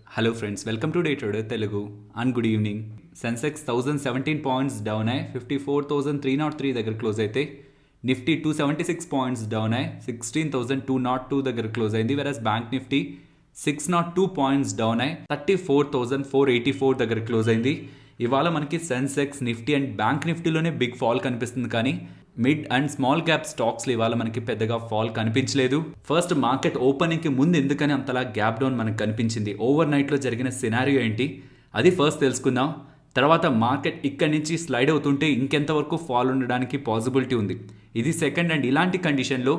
Hello friends, welcome to day trader Telugu and good evening. Sensex 1017 points down అయ్యి 54,303 దగ్గర close అయితే, Nifty 276 points down అయ్యి 16,202 దగ్గర క్లోజ్ అయింది. వెరస్ బ్యాంక్ నిఫ్టీ 602 పాయింట్స్ డౌన్ అయ్యి 34,484 దగ్గర క్లోజ్ అయింది. ఇవాళ మనకి సెన్సెక్స్, నిఫ్టీ అండ్ బ్యాంక్ నిఫ్టీలోనే బిగ్ ఫాల్ కనిపిస్తుంది, కానీ మిడ్ అండ్ స్మాల్ క్యాప్ స్టాక్స్లో ఇవాళ మనకి పెద్దగా ఫాల్ కనిపించలేదు. ఫస్ట్ మార్కెట్ ఓపెనింగ్కి ముందు ఎందుకని అంతలా గ్యాప్ డౌన్ మనకు కనిపించింది, ఓవర్ నైట్లో జరిగిన సినారియో ఏంటి, అది ఫస్ట్ తెలుసుకుందాం. తర్వాత మార్కెట్ ఇక్కడి నుంచి స్లైడ్ అవుతుంటే ఇంకెంతవరకు ఫాల్ ఉండడానికి పాసిబిలిటీ ఉంది, ఇది సెకండ్. అండ్ ఇలాంటి కండిషన్లో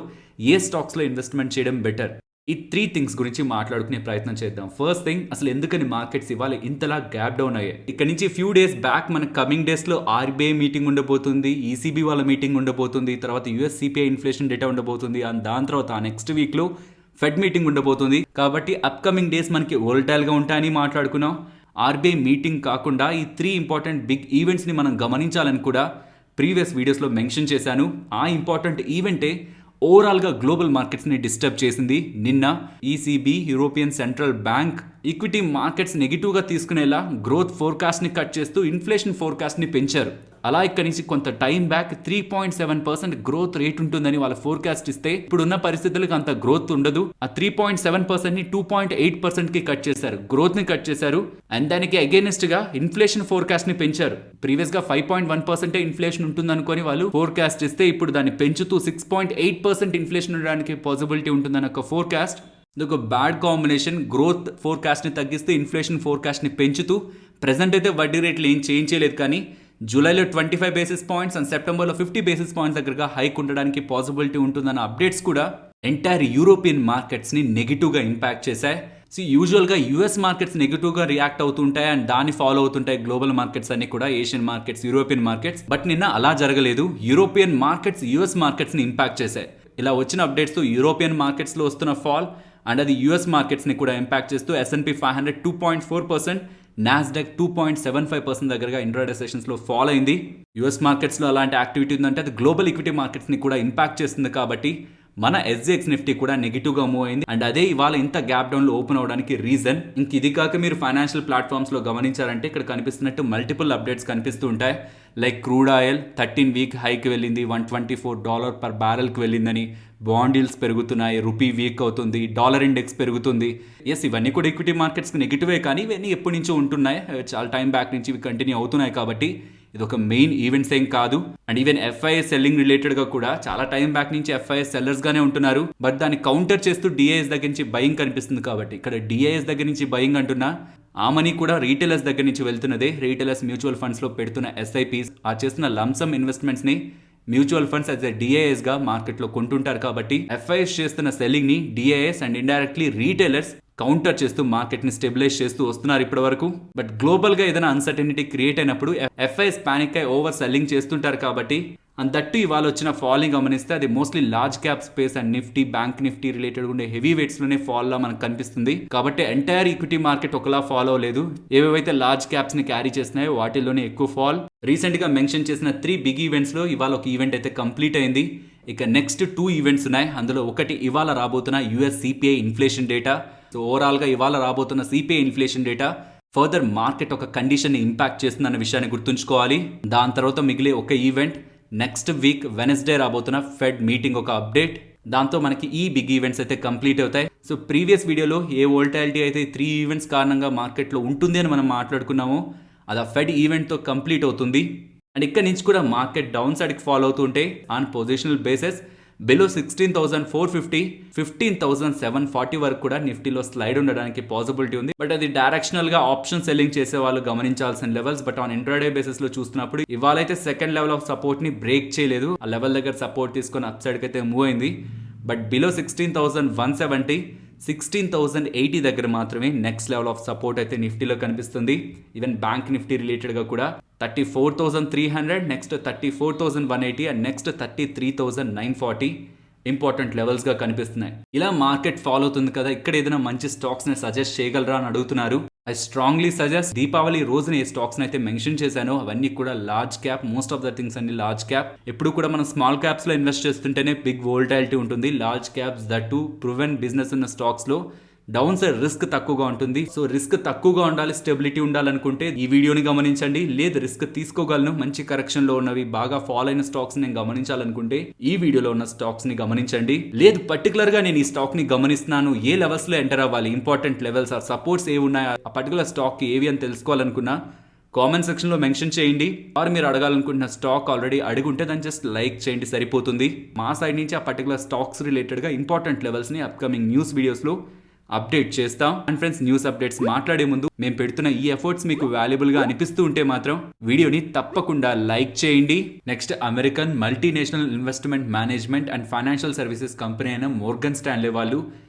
ఏ స్టాక్స్లో ఇన్వెస్ట్మెంట్ చేయడం బెటర్, ఈ 3 థింగ్స్ గురించి మాట్లాడుకునే ప్రయత్నం చేద్దాం. ఫస్ట్ థింగ్, అసలు ఎందుకని మార్కెట్స్ ఇవాళ ఇంతలా గ్యాప్ డౌన్ అయ్యాయి. ఇక్కడ నుంచి ఫ్యూ డేస్ బ్యాక్ మన కమింగ్ డేస్లో ఆర్బీఐ మీటింగ్ ఉండబోతుంది, ఈసీబీ వాళ్ళ మీటింగ్ ఉండబోతుంది, తర్వాత యూఎస్ సిపిఐ ఇన్ఫ్లేషన్ డేటా ఉండబోతుంది, అండ్ దాని తర్వాత నెక్స్ట్ వీక్లో ఫెడ్ మీటింగ్ ఉండబోతుంది. కాబట్టి అప్కమింగ్ డేస్ మనకి వోల్టైల్గా ఉంటాయని మాట్లాడుకున్నాం. ఆర్బీఐ మీటింగ్ కాకుండా ఈ 3 ఇంపార్టెంట్ బిగ్ ఈవెంట్స్ని మనం గమనించాలని కూడా ప్రీవియస్ వీడియోస్లో మెన్షన్ చేశాను. ఆ ఇంపార్టెంట్ ఈవెంటే ఓవరాల్గా గ్లోబల్ మార్కెట్స్ని డిస్టర్బ్ చేసింది. నిన్న ECB, European central bank equity markets నెగిటివ్గా తీసుకునేలా గ్రోత్ ఫోర్కాస్ట్ని కట్ చేస్తూ ఇన్ఫ్లేషన్ ఫోర్కాస్ట్ని పెంచారు. అలా ఇక్కడి నుంచి కొంత టైం బ్యాక్ 3.7% గ్రోత్ రేట్ ఉంటుందని వాళ్ళ ఫోర్కాస్ట్ ఇస్తే, ఇప్పుడున్న పరిస్థితులకు అంత గ్రోత్ ఉండదు. ఆ 3.7%ని 2.8%కి కట్ చేశారు, గ్రోత్ని కట్ చేశారు. అండ్ దానికి అగైనెస్ట్ గా ఇన్ఫ్లేషన్ ఫోర్కాస్ట్ ని పెంచారు. ప్రీవియస్ గా 5.1% ఇన్ఫ్లేషన్ ఉంటుందనుకొని వాళ్ళు ఫోర్కాస్ట్ ఇస్తే, ఇప్పుడు దాన్ని పెంచుతూ 6.8% ఇన్ఫ్లేషన్ ఉండడానికి పాసిబిలిటీ ఉంటుందని ఒక ఫోర్కాస్ట్. ఇది ఒక బ్యాడ్ కాంబినేషన్. గ్రోత్ ఫోర్కాస్ట్ని తగ్గిస్తే ఇన్ఫ్లేషన్ ఫోర్కాస్ట్ని పెంచుతూ, ప్రెసెంట్ అయితే వడ్డీ రేట్లు ఏం చేంజ్ చేయలేదు, కానీ జూలైలో 25 బేసిస్ పాయింట్స్ అండ్ సెప్టెంబర్లో 50 బేసిస్ పాయింట్స్ దగ్గరగా హైక్ ఉండడానికి పాసిబిలిటీ ఉంటుందన్న అప్డేట్స్ కూడా ఎంటైర్ యూరోపియన్ మార్కెట్స్ని నెగిటివ్గా ఇంపాక్ట్ చేశాయి. సో యూజువల్గా యూఎస్ మార్కెట్స్ నెగిటివ్గా రియాక్ట్ అవుతుంటాయి అండ్ దాన్ని ఫాలో అవుతుంటాయి గ్లోబల్ మార్కెట్స్ అన్ని కూడా, Asian markets, European markets. But నిన్న అలా జరగలేదు. యూరోపియన్ మార్కెట్స్ యుఎస్ మార్కెట్స్ని ఇంపాక్ట్ చేశాయి. ఇలా వచ్చిన అప్డేట్స్తో యూరోపియన్ మార్కెట్స్లో వస్తున్న ఫాల్ అండ్ అది యుఎస్ మార్కెట్స్ని కూడా ఇంపాక్ట్ చేస్తూ S&P 500 2.4%, నాస్డాక్ 2.75% దగ్గరగా ఇంట్రాడే సెషన్స్లో ఫాల్ అయింది. యుఎస్ మార్కెట్స్లో అలాంటి యాక్టివిటీ ఉందంటే అది గ్లోబల్ ఈక్విటీ మార్కెట్స్ని కూడా ఇంపాక్ట్ చేస్తుంది. కాబట్టి మన ఎస్జిఎక్స్ నిఫ్టీ కూడా నెగిటివ్గా మూవ్ అయింది. అండ్ అదే ఇవాళ ఇంత గ్యాప్ డౌన్లో ఓపెన్ అవడానికి రీజన్. ఇంక ఇది కాక మీరు ఫైనాన్షియల్ ప్లాట్ఫామ్స్లో గమనించారంటే ఇక్కడ కనిపిస్తున్నట్టు మల్టిపుల్ అప్డేట్స్ కనిపిస్తూ ఉంటాయి. లైక్ క్రూడ్ ఆయిల్ 13 వీక్ హైకి వెళ్ళింది, $124 per barrelకి వెళ్ళిందని. బాండ్ ఈల్డ్స్ పెరుగుతున్నాయి, రూపీ వీక్ అవుతుంది, డాలర్ ఇండెక్స్ పెరుగుతుంది. ఎస్, ఇవన్నీ కూడా ఈక్విటీ మార్కెట్స్కి నెగిటివే, కానీ ఇవన్నీ ఎప్పటి నుంచో ఉంటున్నాయి, చాలా టైం బ్యాక్ నుంచి ఇవి కంటిన్యూ అవుతున్నాయి. కాబట్టి ఇది ఒక మెయిన్ ఈవెంట్స్ ఏం కాదు. అండ్ ఈవెన్ ఎఫ్ఐఎస్ సెల్లింగ్ రిలేటెడ్గా కూడా చాలా టైం బ్యాక్ నుంచి ఎఫ్ఐఎస్ సెల్లర్స్గానే ఉంటున్నారు. బట్ దాన్ని కౌంటర్ చేస్తూ డిఐఎస్ దగ్గర నుంచి బయింగ్ కనిపిస్తుంది. కాబట్టి ఇక్కడ డిఐఎస్ దగ్గర నుంచి బయింగ్ అంటున్నా, ఆ మనీ కూడా రీటైలర్స్ దగ్గర నుంచి వెళ్తున్నదే. రీటైలర్స్ మ్యూచువల్ ఫండ్స్లో పెడుతున్న ఎస్ఐపీస్, ఆ చేస్తున్న లంసమ్ ఇన్వెస్ట్మెంట్స్ని మ్యూచువల్ ఫండ్స్ యాజ్ ఎ డిఐఎస్గా మార్కెట్లో కొంటుంటారు. కాబట్టి ఎఫ్ఐఎస్ చేస్తున్న సెల్లింగ్ని DIIs and indirectly retailers counter చేస్తూ మార్కెట్ని స్టెబిలైజ్ చేస్తూ వస్తున్నారు ఇప్పటి వరకు. బట్ గ్లోబల్గా ఏదైనా అన్సర్టనిటీ క్రియేట్ అయినప్పుడు ఎఫ్ఐఎస్ పానిక్ అయి ఓవర్ సెల్లింగ్ చేస్తుంటారు. కాబట్టి అండ్ దట్టు ఇవాళ వచ్చిన ఫాలింగ్ గమనిస్తే అది mostly large cap space and Nifty, bank Nifty related ఉండే హెవీ వెయిట్స్ లోనే ఫాల్ లా మనకు కనిపిస్తుంది. కాబట్టి ఎంటైర్ ఈక్విటీ మార్కెట్ ఒకలా ఫాలో అవ్వలేదు. ఏవేవైతే లార్జ్ క్యాప్స్ ని క్యారీ చేస్తున్నాయో వాటిల్లోనే ఎక్కువ ఫాల్. రీసెంట్ గా మెన్షన్ చేసిన 3 బిగ్ ఈవెంట్స్ లో ఇవాళ ఒక ఈవెంట్ అయితే కంప్లీట్ అయింది. ఇక నెక్స్ట్ 2 ఈవెంట్స్ ఉన్నాయి. అందులో ఒకటి ఇవాళ రాబోతున్న US CPI inflation data. So overall గా ఇవాళ రాబోతున్న CPI inflation data further market ఒక కండిషన్ ని ఇంపాక్ట్ చేస్తుందన్న విషయాన్ని గుర్తుంచుకోవాలి. దాని తర్వాత మిగిలే ఒక ఈవెంట్ నెక్స్ట్ వీక్ వెనస్డే రాబోతున్న ఫెడ్ మీటింగ్ ఒక అప్డేట్. దాంతో మనకి ఈ బిగ్ ఈవెంట్స్ అయితే కంప్లీట్ అవుతాయి. సో ప్రీవియస్ వీడియోలో ఏ వోల్టాలిటీ అయితే 3 ఈవెంట్స్ కారణంగా మార్కెట్లో ఉంటుంది అని మనం మాట్లాడుకున్నామో, అది ఆ ఫెడ్ ఈవెంట్తో కంప్లీట్ అవుతుంది. అండ్ ఇక్కడ నుంచి కూడా మార్కెట్ డౌన్ సైడ్కి ఫాలో అవుతుంటే ఆన్ పొజిషనల్ బేసిస్ బిలో 16,450, 15,740 వరకు కూడా నిఫ్టీలో స్లైడ్ ఉండడానికి పాసిబిలిటీ ఉంది. బట్ అది డైరెక్షనల్ గా ఆప్షన్ సెల్లింగ్ చేసే వాళ్ళు గమనించాల్సిన levels. But on intraday basis లో చూస్తున్నప్పుడు ఇవాళ అయితే సెకండ్ లెవెల్ ఆఫ్ సపోర్ట్ ని బ్రేక్ చేయలేదు. ఆ లెవెల్ దగ్గర సపోర్ట్ తీసుకొని అప్ సైడ్ కి అయితే మూవ్ అయింది. బట్ బిలో 16,170, 16,080 దగ్గర మాత్రమే నెక్స్ట్ లెవెల్ ఆఫ్ సపోర్ట్ అయితే నిఫ్టీలో కనిపిస్తుంది. ఈవెన్ బ్యాంక్ నిఫ్టీ రిలేటెడ్గా కూడా 34,300, నెక్స్ట్ 34,180 అండ్ నెక్స్ట్ 33,940 ఇంపార్టెంట్ లెవెల్స్గా కనిపిస్తున్నాయి. ఇలా మార్కెట్ ఫాలో అవుతుంది కదా, ఇక్కడ ఏదైనా మంచి స్టాక్స్ని సజెస్ట్ చేయగలరా అని అడుగుతున్నారు. ఐ స్ట్రాంగ్లీ సజెస్ట్ దీపావళి రోజున ఏ స్టాక్స్ అయితే మెన్షన్ చేశానో అవన్నీ కూడా large cap. Most of the things అన్ని లార్జ్ క్యాప్. ఎప్పుడు కూడా మనం స్మాల్ క్యాప్స్ లో ఇన్వెస్ట్ చేస్తుంటేనే బిగ్ వోల్టాలిటీ ఉంటుంది. Large caps that proven business ఉన్న స్టాక్స్ లో డౌన్ సైడ్ రిస్క్ తక్కువగా ఉంటుంది. సో రిస్క్ తక్కువగా ఉండాలి, స్టెబిలిటీ ఉండాలనుకుంటే ఈ వీడియోని గమనించండి. లేదు రిస్క్ తీసుకోగలను, మంచి కరెక్షన్ లో ఉన్నవి బాగా ఫాల్ అయిన స్టాక్స్ నేను గమనించాలనుకుంటే ఈ వీడియోలో ఉన్న స్టాక్స్ ని గమనించండి. లేదు పర్టికులర్ గా నేను ఈ స్టాక్ ని గమనిస్తున్నాను, ఏ లెవెల్స్ లో ఎంటర్ అవ్వాలి, ఇంపార్టెంట్ లెవెల్స్ ఆర్ సపోర్ట్స్ ఏవి ఉన్నాయో ఆ పర్టికులర్ స్టాక్ ఏవి అని తెలుసుకోవాలనుకున్నా కామెంట్ సెక్షన్ లో మెన్షన్ చేయండి. వారు మీరు అడగాలనుకుంటున్న స్టాక్ ఆల్రెడీ అడుగుంటే దాన్ని జస్ట్ లైక్ చేయండి సరిపోతుంది. మా సైడ్ నుంచి ఆ పర్టికులర్ స్టాక్స్ రిలేటెడ్ గా ఇంపార్టెంట్ లెవెల్స్ ని అప్కమింగ్ న్యూస్ వీడియోస్ లో అప్డేట్ చేస్తాం. అండ్ ఫ్రెండ్స్, న్యూస్ అప్డేట్స్ మాట్లాడే ముందు మేము పెడుతున్న ఈ ఎఫర్ట్స్ మీకు వాల్యుబుల్ గా అనిపిస్తూ ఉంటే మాత్రం వీడియోని తప్పకుండా లైక్ చేయండి. Next, American multinational investment management and financial services company అయిన మోర్గన్ స్టాన్లే వాళ్ళు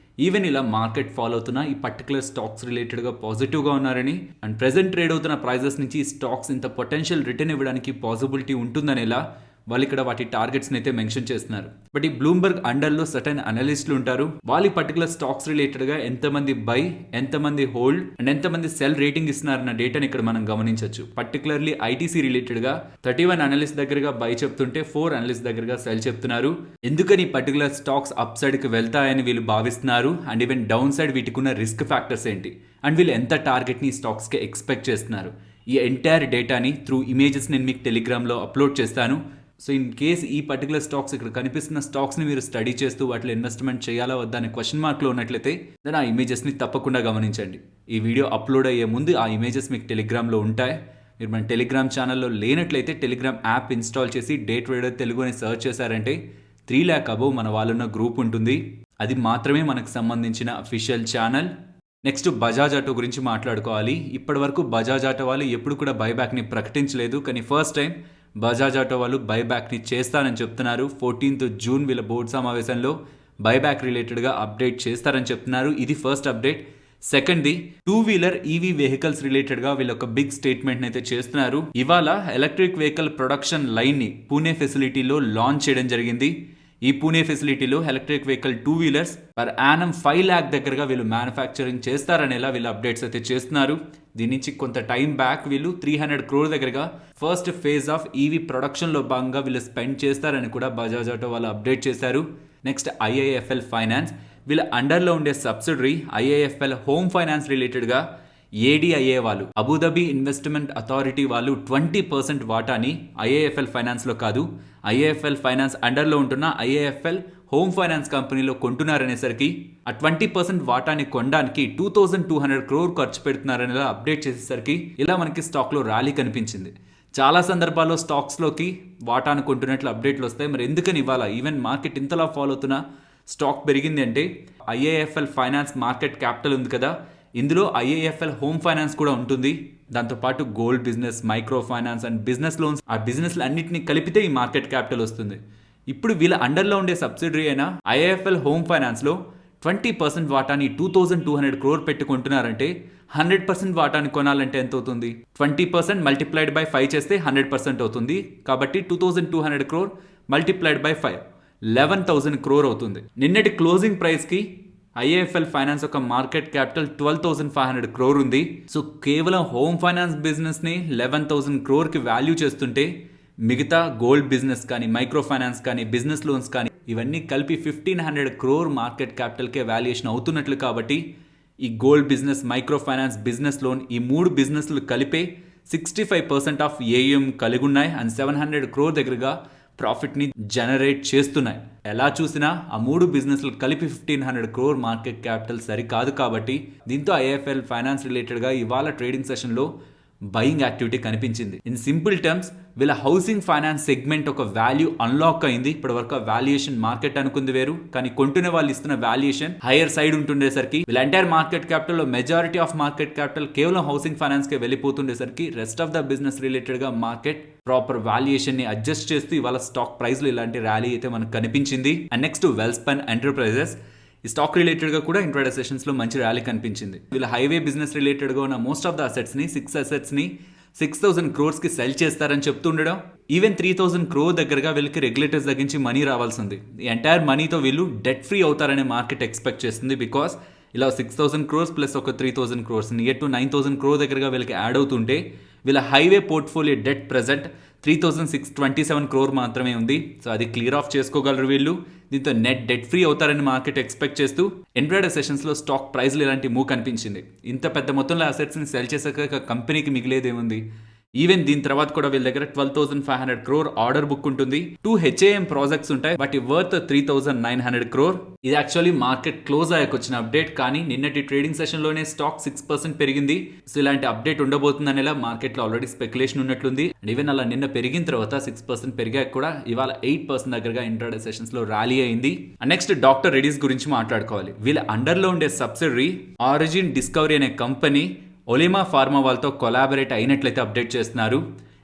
ఈవెన్ ఇలా మార్కెట్ ఫాలో అవుతున్న ఈ పర్టికులర్ స్టాక్స్ రిలేటెడ్ గా పాజిటివ్ గా ఉన్నారని అండ్ ప్రెసెంట్ ట్రేడ్ అవుతున్న ప్రైజెస్ నుంచి ఈ స్టాక్స్ ఇంత పొటెన్షియల్ రిటర్న్ ఇవ్వడానికి పాసిబిలిటీ ఉంటుందనేలా వాళ్ళు ఇక్కడ వాటి టార్గెట్స్ అయితే మెన్షన్ చేస్తున్నారు. బట్ ఈ బ్లూంబర్గ్ అండర్లో సర్టెన్ అనలిస్టులు ఉంటారు. వాళ్ళు పర్టికులర్ స్టాక్స్ రిలేటెడ్ గా ఎంతమంది బై, ఎంతమంది హోల్డ్ అండ్ ఎంతమంది సెల్ రేటింగ్ ఇస్తున్నారన్న డేటాని ఇక్కడ మనం గమనించవచ్చు. పర్టికులర్లీ ఐటీసీ రిలేటెడ్ గా 31 అనలిస్ట్ దగ్గరగా బై చెప్తుంటే 4 అనలిస్ట్ దగ్గరగా సెల్ చెప్తున్నారు. ఎందుకని పర్టికులర్ స్టాక్స్ అప్ సైడ్ కి వెళ్తాయని వీళ్ళు భావిస్తున్నారు అండ్ ఈవెన్ డౌన్ సైడ్ వీటికున్న రిస్క్ ఫ్యాక్టర్స్ ఏంటి అండ్ వీళ్ళు ఎంత టార్గెట్ ని స్టాక్స్ కి ఎక్స్పెక్ట్ చేస్తున్నారు. ఈ ఎంటైర్ డేటాని త్రూ ఇమేజెస్ నేను మీకు టెలిగ్రామ్ లో అప్లోడ్ చేస్తాను. సో ఇన్ కేస్ ఈ పర్టికులర్ స్టాక్స్ ఇక్కడ కనిపిస్తున్న స్టాక్స్ని మీరు స్టడీ చేస్తూ వాటిలో ఇన్వెస్ట్మెంట్ చేయాలా వద్దా అనే క్వశ్చన్ మార్క్లో ఉన్నట్లయితే దాని ఆ ఇమేజెస్ని తప్పకుండా గమనించండి. ఈ వీడియో అప్లోడ్ అయ్యే ముందు ఆ ఇమేజెస్ మీకు టెలిగ్రామ్లో ఉంటాయి. మీరు మన టెలిగ్రామ్ ఛానల్లో లేనట్లయితే టెలిగ్రామ్ యాప్ ఇన్స్టాల్ చేసి డే ట్రేడర్ తెలుగు అని సర్చ్ చేశారంటే 3 lakh అబోవ్ మన వాళ్ళున్న గ్రూప్ ఉంటుంది. అది మాత్రమే మనకు సంబంధించిన official channel. Next, Bajaj auto గురించి మాట్లాడుకోవాలి. ఇప్పటి వరకు బజాజ్ ఆటో వాళ్ళు ఎప్పుడు కూడా బైబ్యాక్ని ప్రకటించలేదు, కానీ ఫస్ట్ టైం బజాజ్ ఆటో వాళ్ళు బైబ్యాక్ని చేస్తారని చెప్తున్నారు. 14th June వీళ్ళ బోర్డు సమావేశంలో బైబ్యాక్ రిలేటెడ్గా అప్డేట్ చేస్తారని చెప్తున్నారు. ఇది ఫస్ట్ అప్డేట్. సెకండ్ది, 2-wheeler ఈవీ వెహికల్స్ రిలేటెడ్గా వీళ్ళు ఒక బిగ్ స్టేట్మెంట్ అయితే చేస్తున్నారు. ఇవాళ ఎలక్ట్రిక్ వెహికల్ ప్రొడక్షన్ లైన్ని పూణే ఫెసిలిటీలో లాంచ్ చేయడం జరిగింది. ఈ పూణే ఫెసిలిటీలో electric vehicle 2-wheelers per annum 5 lakh దగ్గరగా వీళ్ళు మ్యానుఫ్యాక్చరింగ్ చేస్తారనేలా వీళ్ళు అప్డేట్స్ అయితే చేస్తున్నారు. దీని నుంచి కొంత టైం బ్యాక్ వీళ్ళు 300 crore దగ్గరగా ఫస్ట్ ఫేజ్ ఆఫ్ ఈవీ ప్రొడక్షన్లో భాగంగా వీళ్ళు స్పెండ్ చేస్తారని కూడా బజాజ్ ఆటో వాళ్ళు అప్డేట్ చేశారు. నెక్స్ట్, ఐఐఎఫ్ఎల్ ఫైనాన్స్ వీళ్ళ అండర్లో ఉండే సబ్సిడరీ ఐఐఎఫ్ఎల్ హోమ్ ఫైనాన్స్ రిలేటెడ్గా ఏడిఐఏ వాళ్ళు, అబుదాబి ఇన్వెస్ట్మెంట్ అథారిటీ వాళ్ళు 20% వాటాని ఐఏఎఫ్ఎల్ ఫైనాన్స్లో కాదు, ఐఏఎఫ్ఎల్ ఫైనాన్స్ అండర్లో ఉంటున్న ఐఏఎఫ్ఎల్ హోమ్ ఫైనాన్స్ కంపెనీలో కొంటున్నారనేసరికి ఆ 20% వాటాని కొనడానికి 2200 crore ఖర్చు పెడుతున్నారనేలా అప్డేట్ చేసేసరికి ఇలా మనకి స్టాక్లో ర్యాలీ కనిపించింది. చాలా సందర్భాల్లో స్టాక్స్లోకి వాటాను కొంటున్నట్లు అప్డేట్లు వస్తాయి. మరి ఎందుకని ఇవాళ ఈవెన్ మార్కెట్ ఇంతలా ఫాలో అవుతున్న స్టాక్ పెరిగింది అంటే ఐఏఎఫ్ఎల్ ఫైనాన్స్ మార్కెట్ క్యాపిటల్ ఉంది కదా, ఇందులో ఐఏఎఫ్ఎల్ హోమ్ ఫైనాన్స్ కూడా ఉంటుంది. దాంతోపాటు gold business, micro finance and business loans, ఆ బిజినెస్లు అన్నింటినీ కలిపితే ఈ మార్కెట్ క్యాపిటల్ వస్తుంది. ఇప్పుడు వీళ్ళ అండర్లో ఉండే సబ్సిడరీ అయిన ఐఏఎఫ్ఎల్ హోమ్ ఫైనాన్స్లో 20% వాటాని 2200 crore పెట్టుకుంటున్నారంటే 100% వాటాని కొనాలంటే ఎంత అవుతుంది? 20% మల్టిప్లైడ్ బై 5 చేస్తే 100% అవుతుంది. కాబట్టి 2200 crore మల్టిప్లైడ్ బై 5 11,000 crore అవుతుంది. నిన్నటి క్లోజింగ్ ప్రైస్కి ఐఏఎఫ్ఎల్ ఫైనాన్స్ యొక్క మార్కెట్ క్యాపిటల్ 12,500 crore ఉంది. సో కేవలం హోమ్ ఫైనాన్స్ బిజినెస్ని 11,000 crore వాల్యూ చేస్తుంటే మిగతా గోల్డ్ బిజినెస్ కానీ, మైక్రో ఫైనాన్స్ కానీ, బిజినెస్ లోన్స్ కానీ ఇవన్నీ కలిపి 1,500 crore మార్కెట్ క్యాపిటల్కే వాల్యుయేషన్ అవుతున్నట్లు. కాబట్టి ఈ gold business, micro finance, business loan ఈ 3 బిజినెస్లు కలిపే 65% ఆఫ్ ఏఎం కలిగి ఉన్నాయి అండ్ 700 crore దగ్గరగా ప్రాఫిట్ని జనరేట్ చేస్తున్నాయి. ఎలా చూసినా ఆ 3 బిజినెస్లు కలిపి 1,500 crore మార్కెట్ క్యాపిటల్ సరికాదు. కాబట్టి దీంతో ఐఏఎఫ్ఎల్ ఫైనాన్స్ రిలేటెడ్గా ఇవాళ ట్రేడింగ్ సెషన్లో బయింగ్ యాక్టివిటీ కనిపించింది. ఇన్ సింపుల్ టర్మ్స్ వీళ్ళ హౌసింగ్ ఫైనాన్స్ సెగ్మెంట్ ఒక వాల్యూ అన్లాక్ అయింది. ఇప్పటి వరకు వాల్యుయేషన్ మార్కెట్ అనుకుంది వేరు, కానీ కొంటున్న వాళ్ళు ఇస్తున్న వాల్యుయేషన్ హైయర్ సైడ్ ఉంటుండేసరికి వీళ్ళ entire market capital majority of market capital కేవలం హౌసింగ్ ఫైనాన్స్ కే వెళ్ళిపోతుండేసరికి rest of the business related గా మార్కెట్ ప్రాపర్ వాల్యుయేషన్ ని అడ్జస్ట్ చేస్తూ ఇవాళ స్టాక్ ప్రైస్ లో ఇలాంటి ర్యాలీ అయితే మనకు కనిపించింది. అండ్ నెక్స్ట్, వెల్స్పన్ ఎంటర్ప్రైజెస్ ఈ స్టాక్ రిలేటెడ్గా కూడా ఇంట్రాడే సెషన్స్లో మంచి ర్యాలీ కనిపించింది. వీళ్ళ హైవే బిజినెస్ రిలేటెడ్గా ఉన్న మోస్ట్ ఆఫ్ ద అసెట్స్ని 6 అసెట్స్ని 6,000 crores సెల్ చేస్తారని చెప్తుండడం, ఈవెన్ 3,000 crore దగ్గరగా వీళ్ళకి రెగ్యులేటర్స్ తగ్గించి మనీ రావాల్సింది. ఈ ఎంటైర్ మనీతో వీళ్ళు డెట్ ఫ్రీ అవుతారనే మార్కెట్ ఎక్స్పెక్ట్ చేస్తుంది. బికాస్ ఇలా 6,000 crores ప్లస్ ఒక 3,000 crores నియర్ టు 9,000 crore దగ్గరగా వీళ్ళకి యాడ్ అవుతుంటే వీళ్ళ highway portfolio debt present 3,627 crore మాత్రమే ఉంది. సో అది క్లియర్ ఆఫ్ చేసుకోగలరు వీళ్ళు. దీంతో నెట్ డెట్ ఫ్రీ అవుతారని మార్కెట్ ఎక్స్పెక్ట్ చేస్తూ ఇంట్రాడే సెషన్స్ లో స్టాక్ ప్రైస్లు ఇలాంటి మూవ్ కనిపించింది. ఇంత పెద్ద మొత్తంలో అసెట్స్ ని సెల్ చేసాక కంపెనీకి మిగిలేదేముంది? ఈవెన్ దీని తర్వాత కూడా వీళ్ళ దగ్గర 12,500 crore ఆర్డర్ బుక్ ఉంటుంది. 2 HAM ప్రాజెక్ట్స్ ఉంటాయి, వాటి వర్త్ 3,900 crore. ఇది యాక్చువల్లీ మార్కెట్ క్లోజ్ అయ్యాక వచ్చిన అప్డేట్, కానీ నిన్నటి ట్రేడింగ్ సెషన్ లోనే స్టాక్ 6% పెరిగింది. సో ఇలాంటి అప్డేట్ ఉండబోతుందనేలా మార్కెట్ లో ఆల్రెడీ స్పెక్యులేషన్ ఉన్నట్లుంది. అండ్ ఈవెన్ అలా నిన్న పెరిగిన తర్వాత 6% పెరిగాక కూడా ఇవాళ 8% దగ్గరగా ఇంట్రాడే సెషన్స్ లో ర్యాలీ అయింది. నెక్స్ట్ డాక్టర్ రెడ్డీస్ గురించి మాట్లాడుకోవాలి. వీళ్ళ అండర్ లో ఉండే సబ్సిడరీ ఆరిజిన్ డిస్కవరీ అనే కంపెనీ ఒలిమా ఫార్మా వాళ్ళతో కొలాబరేట్ అయినట్లయితే అప్డేట్ చేస్తున్నారు.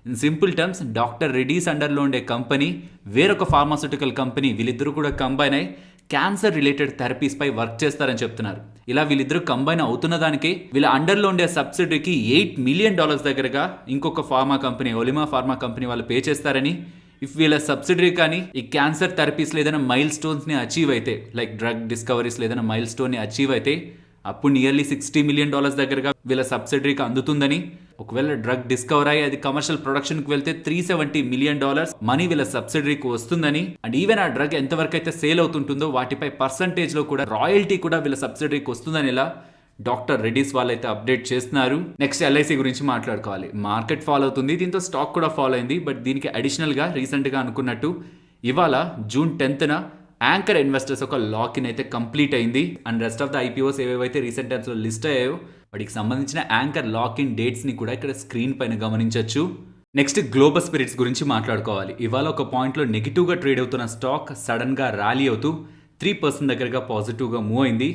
In simple terms, doctor Reddy's అండర్లో ఉండే కంపెనీ వేరొక ఫార్మాస్యూటికల్ కంపెనీ వీళ్ళిద్దరూ కూడా కంబైన్ అయి క్యాన్సర్ రిలేటెడ్ థెరపీస్ పై వర్క్ చేస్తారని చెప్తున్నారు. ఇలా వీళ్ళిద్దరూ కంబైన్ అవుతున్న దానికి వీళ్ళ అండర్లో ఉండే సబ్సిడరీకి $8 million దగ్గరగా ఇంకొక ఫార్మా కంపెనీ ఒలిమా ఫార్మా కంపెనీ వాళ్ళు పే చేస్తారని, ఇఫ్ వీళ్ళ సబ్సిడరీ కానీ ఈ క్యాన్సర్ థెరపీస్ ఏదైనా మైల్ స్టోన్స్ని అచీవ్ అయితే, లైక్ డ్రగ్ డిస్కవరీస్ ఏదైనా మైల్ స్టోన్ని అచీవ్ అయితే అప్పుడు నియర్లీ $60 million దగ్గరగా వీళ్ళ సబ్సిడరీకి అందుతుందని, ఒకవేళ డ్రగ్ డిస్కవర్ అయ్యి అది కమర్షియల్ ప్రొడక్షన్కి వెళ్తే $370 million మనీ వీళ్ళ సబ్సిడరీకి వస్తుందని, అండ్ ఈవెన్ ఆ డ్రగ్ ఎంతవరకు అయితే సేల్ అవుతుంటుందో వాటిపై పర్సంటేజ్ లో కూడా రాయల్టీ కూడా వీళ్ళ సబ్సిడరీకి వస్తుందని ఇలా డాక్టర్ రెడ్డీస్ వాళ్ళైతే అప్డేట్ చేస్తున్నారు. నెక్స్ట్ ఎల్ఐసి గురించి మాట్లాడుకోవాలి. మార్కెట్ ఫాలో అవుతుంది, దీంతో స్టాక్ కూడా ఫాలో అయింది. బట్ దీనికి అడిషనల్ గా రీసెంట్ గా అనుకున్నట్టు ఇవాళ June 10th యాంకర్ ఇన్వెస్టర్స్ ఒక లాక్-ఇన్ అయితే కంప్లీట్ అయింది. And rest of the IPOs ఏవేవైతే రీసెంట్ టైమ్స్ లో లిస్ట్ అయ్యాయో వాటికి సంబంధించిన యాంకర్ లాక్-ఇన్ డేట్స్ ని కూడా ఇక్కడ స్క్రీన్ పైన గమనించవచ్చు. నెక్స్ట్ గ్లోబల్ స్పిరిట్స్ గురించి మాట్లాడుకోవాలి. ఇవాళ ఒక పాయింట్ లో నెగిటివ్ గా ట్రేడ్ అవుతున్న స్టాక్ సడన్ గా ర్యాలీ అవుతూ 3% దగ్గరగా పాజిటివ్ గా మూవ్ అయింది.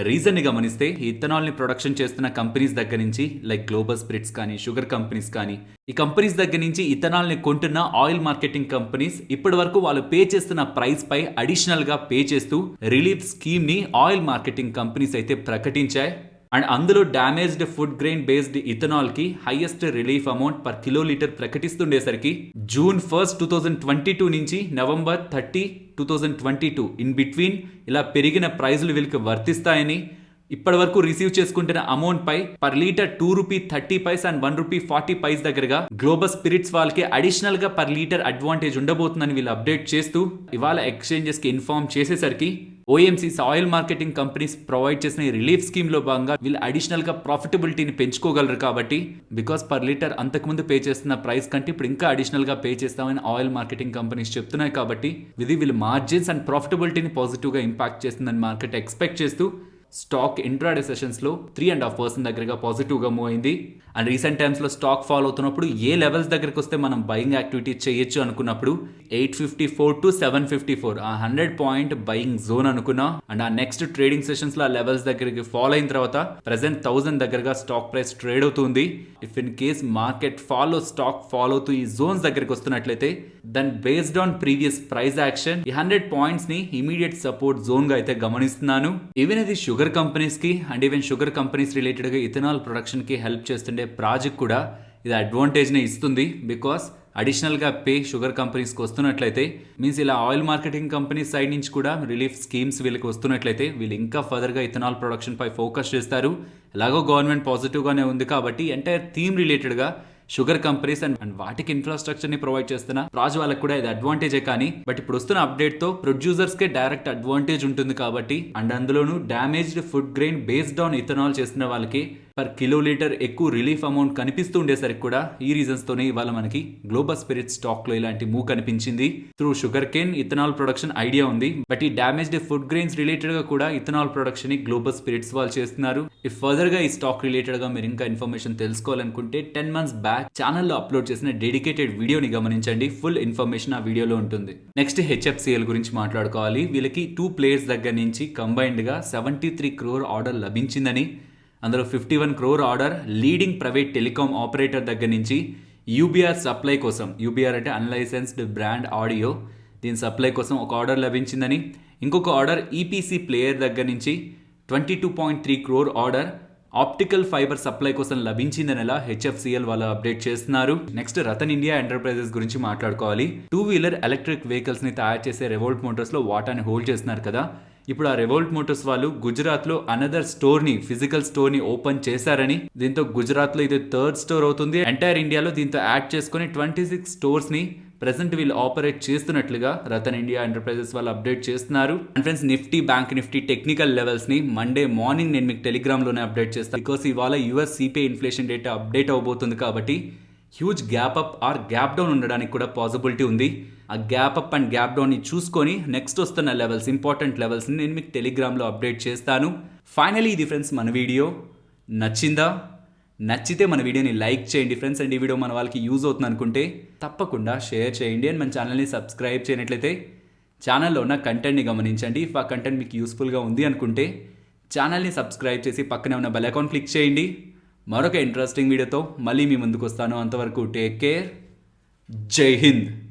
రీజన్ ని గమనిస్తే ఇథనాల్ ని ప్రొడక్షన్ చేస్తున్న కంపెనీస్ దగ్గర నుంచి, లైక్ గ్లోబల్ స్పిరిట్స్ కానీ షుగర్ కంపెనీస్ కానీ, ఈ కంపెనీస్ దగ్గర నుంచి ఇథనాల్ ని కొంటున్న ఆయిల్ మార్కెటింగ్ కంపెనీస్ ఇప్పటి వరకు వాళ్ళు పే చేస్తున్న ప్రైస్ పై అడిషనల్ గా పే చేస్తూ రిలీఫ్ స్కీమ్ ని ఆయిల్ మార్కెటింగ్ కంపెనీస్ అయితే ప్రకటించాయి. అండ్ అందులో damaged food grain based ethanol కి highest relief amount per kilolitre ప్రకటిస్తుండేసరికి June 1st, 2022 నుంచి November 30, 2022 ఇన్ బిట్వీన్ ఇలా పెరిగిన ప్రైజులు వీళ్ళకి వర్తిస్తాయని, ఇప్పటి వరకు రిసీవ్ చేసుకుంటున్న అమౌంట్ పై పర్ లీటర్ $2.30 అండ్ $1.40 దగ్గరగా గ్లోబల్ స్పిరిట్స్ వాళ్ళకి అడిషనల్ గా పర్ లీటర్ అడ్వాంటేజ్ ఉండబోతుందని వీళ్ళు అప్డేట్ చేస్తూ ఇవాళ ఎక్స్చేంజెస్ కి ఇన్ఫార్మ్ చేసేసరికి OMCs oil marketing companies provide చేసిన ఈ రిలీఫ్ స్కీమ్ లో భాగంగా వీళ్ళు అడిషనల్ గా ప్రాఫిటబిలిటీని పెంచుకోగలరు. కాబట్టి బికాస్ పర్ లీటర్ అంతకుముందు పే చేస్తున్న ప్రైస్ కంటే ఇప్పుడు ఇంకా అడిషనల్ గా పే చేస్తామని ఆయిల్ మార్కెటింగ్ కంపెనీస్ చెప్తున్నాయి. కాబట్టి ఇది వీళ్ళు మార్జిన్స్ అండ్ ప్రాఫిటబిలిటీని పాజిటివ్ గా ఇంపాక్ట్ చేస్తుందని మార్కెట్ ఎక్స్పెక్ట్ చేస్తూ స్టాక్ ఇంట్రాడే సెషన్స్ లో 3.5% దగ్గరగా పాజిటివ్ గా మూవ్ అయింది. అండ్ రీసెంట్ టైమ్స్ లో స్టాక్ ఫాలో అవుతున్నప్పుడు ఏ లెవెల్స్ దగ్గరకు వస్తే మనం బయింగ్ యాక్టివిటీ చేయొచ్చు అనుకున్నప్పుడు 854 to 754 ఆ 100 point బయింగ్ జోన్ అనుకున్నా. అండ్ ఆ నెక్స్ట్ ట్రేడింగ్ సెషన్స్ లో ఆ లెవెల్స్ దగ్గరికి ఫాలో అయిన తర్వాత ప్రెసెంట్ 1000 దగ్గరగా స్టాక్ ప్రైస్ ట్రేడ్ అవుతుంది. If in case market stock follow అవుతూ ఈ జోన్స్ దగ్గరికి వస్తున్నట్లయితే then based on previous price action ఈ 100 points ని ఇమీడియట్ సపోర్ట్ జోన్ గా అయితే గమనిస్తున్నాను. ఈవెన్ ఇది షుగర్ కంపెనీస్ కి and even sugar companies related గా ఇథనాల్ ప్రొడక్షన్ కి హెల్ప్ చేస్తుండే ప్రాజెక్ట్ కూడా ఇది అడ్వాంటేజ్ నే ఇస్తుంది. బికాస్ అడిషనల్ గా పే షుగర్ కంపెనీస్ కి వస్తున్నట్లయితే మీన్స్ ఇలా ఆయిల్ మార్కెటింగ్ కంపెనీస్ సైడ్ నుంచి కూడా రిలీఫ్ స్కీమ్స్ వీళ్ళకి వస్తున్నట్లయితే వీళ్ళు ఇంకా ఫర్దర్ గా ఇథనాల్ ప్రొడక్షన్ పై ఫోకస్ చేస్తారు. ఎలాగో గవర్నమెంట్ పాజిటివ్ గానే ఉంది కాబట్టి ఎంటైర్ థీమ్ రిలేటెడ్ గా షుగర్ కంపెనీస్ అండ్ వాటికి ఇన్ఫ్రాస్ట్రక్చర్ ని ప్రొవైడ్ చేస్తున్న రాజు వాళ్ళకి కూడా ఇది అడ్వాంటేజే. కానీ బట్ ఇప్పుడు వస్తున్న అప్డేట్ తో ప్రొడ్యూసర్స్ కే డైరెక్ట్ అడ్వాంటేజ్ ఉంటుంది కాబట్టి, అండ్ అందులోనూ damaged food grain based on ethanol చేస్తున్న వాళ్ళకి పర్ కిలోలీటర్ ఎక్కువ రిలీఫ్ అమౌంట్ కనిపిస్తూ ఉండేసరికి కూడా ఈ రీజన్స్ తోనే ఇవాళ మనకి గ్లోబల్ స్పిరిట్ స్టాక్ లో ఇలాంటి మూవ్ కనిపించింది. Through sugar cane ethanol production idea ఉంది, బట్ ఈ డ్యామేజ్డ్ ఫుడ్ గ్రెయిన్స్ రిలేటెడ్ గా కూడా ఇథనాల్ ప్రొడక్షన్ ని గ్లోబల్ స్పిరిట్స్ వాళ్ళు చేస్తున్నారు. ఇఫ్ ఫర్దర్ గా ఈ స్టాక్ రిలేటెడ్ గా మీరు ఇంకా ఇన్ఫర్మేషన్ తెలుసుకోవాలనుకుంటే 10 months బ్యాక్ ఛానల్లో అప్లోడ్ చేసిన డెడికేటెడ్ వీడియోని గమనించండి. ఫుల్ ఇన్ఫర్మేషన్ ఆ వీడియోలో ఉంటుంది. నెక్స్ట్ హెచ్ఎఫ్సిఎల్ గురించి మాట్లాడుకోవాలి. వీళ్ళకి 2 players దగ్గర నుంచి కంబైన్డ్ గా 73 crore ఆర్డర్ లభించిందని, అందులో 51 crore order leading private telecom operator దగ్గర నుంచి యూబీఆర్ సప్లై కోసం, యూబీఆర్ అంటే అన్లైసెన్స్డ్ బ్రాండ్ ఆడియో, దీని సప్లై కోసం ఒక ఆర్డర్ లభించిందని, ఇంకొక ఆర్డర్ ఈపీసీ ప్లేయర్ దగ్గర నుంచి 22.3 crore order optical fibre supply కోసం లభించిందని ఎలా హెచ్ఎఫ్సిఎల్ వాళ్ళు అప్డేట్ చేస్తున్నారు. నెక్స్ట్ రతన్ ఇండియా ఎంటర్ప్రైజెస్ గురించి మాట్లాడుకోవాలి. 2-wheeler ఎలక్ట్రిక్ వెహికల్స్ ని తయారు చేసే రెవోల్ట్ మోటార్స్ లో వాటాని హోల్డ్ చేస్తున్నారు కదా. ఇప్పుడు ఆ రెవోల్ట్ మోటార్స్ వాళ్ళు గుజరాత్ లో అనదర్ స్టోర్ ని, ఫిజికల్ స్టోర్ ని ఓపెన్ చేశారని, దీంతో గుజరాత్ లో ఇది 3rd స్టోర్ అవుతుంది. ఎంటైర్ ఇండియాలో దీంతో యాడ్ చేసుకుని 26 stores ని ప్రెసెంట్ వీళ్ళు ఆపరేట్ చేస్తున్నట్లుగా రతన్ ఇండియా ఎంటర్ప్రైజెస్ వాళ్ళు అప్డేట్ చేస్తున్నారు. And friends Nifty bank Nifty technical లెవెల్స్ని మండే మార్నింగ్ నేను మీకు టెలిగ్రామ్లోనే అప్డేట్ చేస్తాను. బికాస్ ఇవాళ US CPI inflation data update అవబోతుంది కాబట్టి huge gap up or gap down ఉండడానికి కూడా పాసిబిలిటీ ఉంది. ఆ గ్యాప్ అప్ అండ్ గ్యాప్ డౌన్ని చూసుకొని నెక్స్ట్ వస్తున్న లెవెల్స్ ఇంపార్టెంట్ లెవెల్స్ని నేను మీకు టెలిగ్రామ్లో అప్డేట్ చేస్తాను. ఫైనలీ ఇది ఫ్రెండ్స్ మన వీడియో నచ్చిందా? నచ్చితే మన వీడియోని లైక్ చేయండి ఫ్రెండ్స్. అండ్ ఈ వీడియో మన వాళ్ళకి యూజ్ అవుతుంది అనుకుంటే తప్పకుండా షేర్ చేయండి. అండ్ మన ఛానల్ని సబ్స్క్రైబ్ చేయనట్లయితే ఛానల్లో ఉన్న కంటెంట్ని గమనించండి. ఇఫ్ ఆ కంటెంట్ మీకు యూస్ఫుల్గా ఉంది అనుకుంటే ఛానల్ని సబ్స్క్రైబ్ చేసి పక్కనే ఉన్న బెల్ ఐకాన్ క్లిక్ చేయండి. మరొక ఇంట్రెస్టింగ్ వీడియోతో మళ్ళీ మీ ముందుకు వస్తాను. అంతవరకు టేక్ కేర్. జై హింద్.